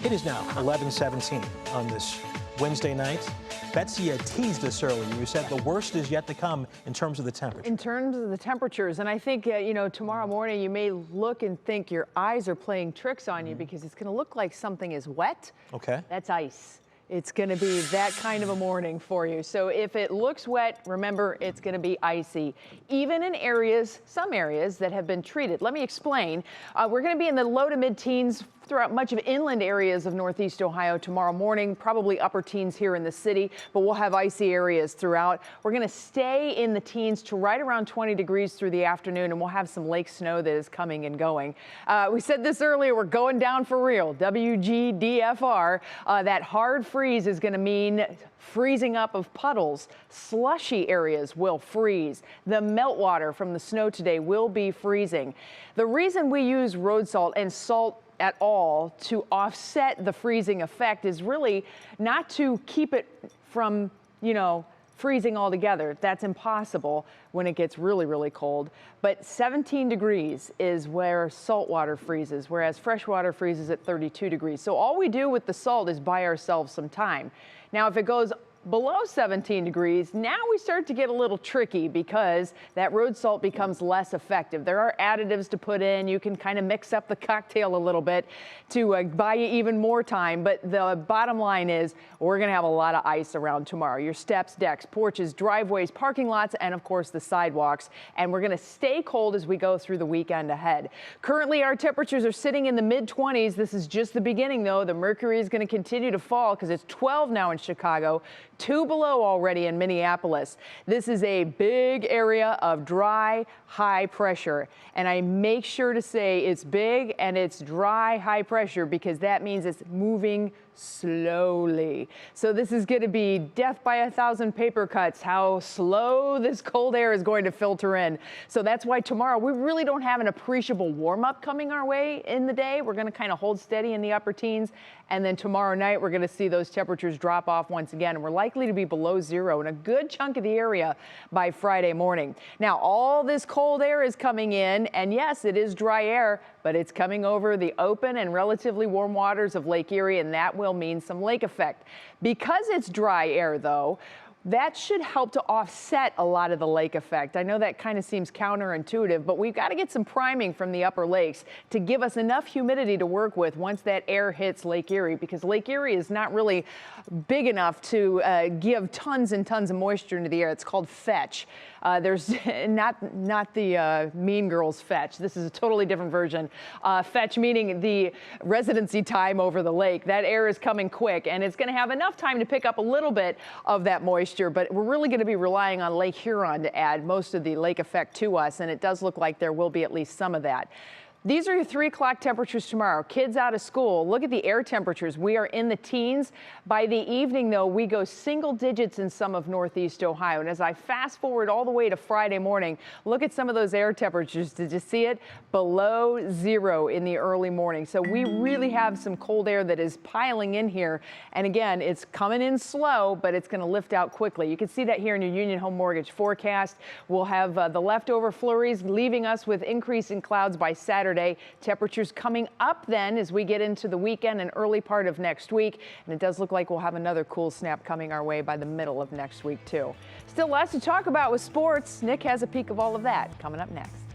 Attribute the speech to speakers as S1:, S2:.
S1: It is now 11:17 on this Wednesday night. Betsy teased us earlier. You said the worst is yet to come in terms of the temperature.
S2: In terms of the temperatures, and I think, tomorrow morning you may look and think your eyes are playing tricks on you because it's going to look like something is wet.
S1: Okay.
S2: That's ice. It's going to be that kind of a morning for you. So if it looks wet, remember it's going to be icy, even in some areas that have been treated. Let me explain. We're going to be in the low to mid-teens throughout much of inland areas of northeast Ohio tomorrow morning, probably upper teens here in the city, but we'll have icy areas throughout. We're going to stay in the teens to right around 20 degrees through the afternoon, and we'll have some lake snow that is coming and going. We said this earlier, we're going down for real. WGDFR. That hard freeze is going to mean freezing up of puddles. Slushy areas will freeze. The meltwater from the snow today will be freezing. The reason we use road salt and salt at all to offset the freezing effect is really not to keep it from, freezing altogether. That's impossible when it gets really, really cold. But 17 degrees is where salt water freezes, whereas fresh water freezes at 32 degrees. So all we do with the salt is buy ourselves some time. Now, if it goes below 17 degrees, now we start to get a little tricky because that road salt becomes less effective. There are additives to put in. You can kind of mix up the cocktail a little bit to buy you even more time. But the bottom line is we're going to have a lot of ice around tomorrow. Your steps, decks, porches, driveways, parking lots, and of course the sidewalks. And we're going to stay cold as we go through the weekend ahead. Currently, our temperatures are sitting in the mid-20s. This is just the beginning, though. The mercury is going to continue to fall because it's 12 now in Chicago. 2 below already in Minneapolis. This is a big area of dry, high pressure. And I make sure to say it's big and it's dry, high pressure because that means it's moving slowly. So this is going to be death by 1,000 paper cuts, how slow this cold air is going to filter in. So that's why tomorrow we really don't have an appreciable warm up coming our way in the day. We're going to kind of hold steady in the upper teens. And then tomorrow night, we're going to see those temperatures drop off once again. And we're likely to be below zero in a good chunk of the area by Friday morning. Now, all this cold air is coming in. And yes, it is dry air, but it's coming over the open and relatively warm waters of Lake Erie, and that will mean some lake effect. Because it's dry air, though, that should help to offset a lot of the lake effect. I know that kind of seems counterintuitive, but we've got to get some priming from the upper lakes to give us enough humidity to work with once that air hits Lake Erie, because Lake Erie is not really big enough to give tons and tons of moisture into the air. It's called fetch. There's not the Mean Girls fetch. This is a totally different version. Fetch meaning the residency time over the lake. That air is coming quick, and it's going to have enough time to pick up a little bit of that moisture, but we're really going to be relying on Lake Huron to add most of the lake effect to us, and it does look like there will be at least some of that. These are your 3 o'clock temperatures tomorrow. Kids out of school, look at the air temperatures. We are in the teens. By the evening, though, we go single digits in some of northeast Ohio. And as I fast forward all the way to Friday morning, look at some of those air temperatures. Did you see it? Below zero in the early morning. So we really have some cold air that is piling in here. And again, it's coming in slow, but it's going to lift out quickly. You can see that here in your Union Home Mortgage forecast. We'll have the leftover flurries leaving us with increasing clouds by Saturday. Temperatures coming up then as we get into the weekend and early part of next week. And it does look like we'll have another cool snap coming our way by the middle of next week, too. Still lots to talk about with sports. Nick has a peek of all of that coming up next.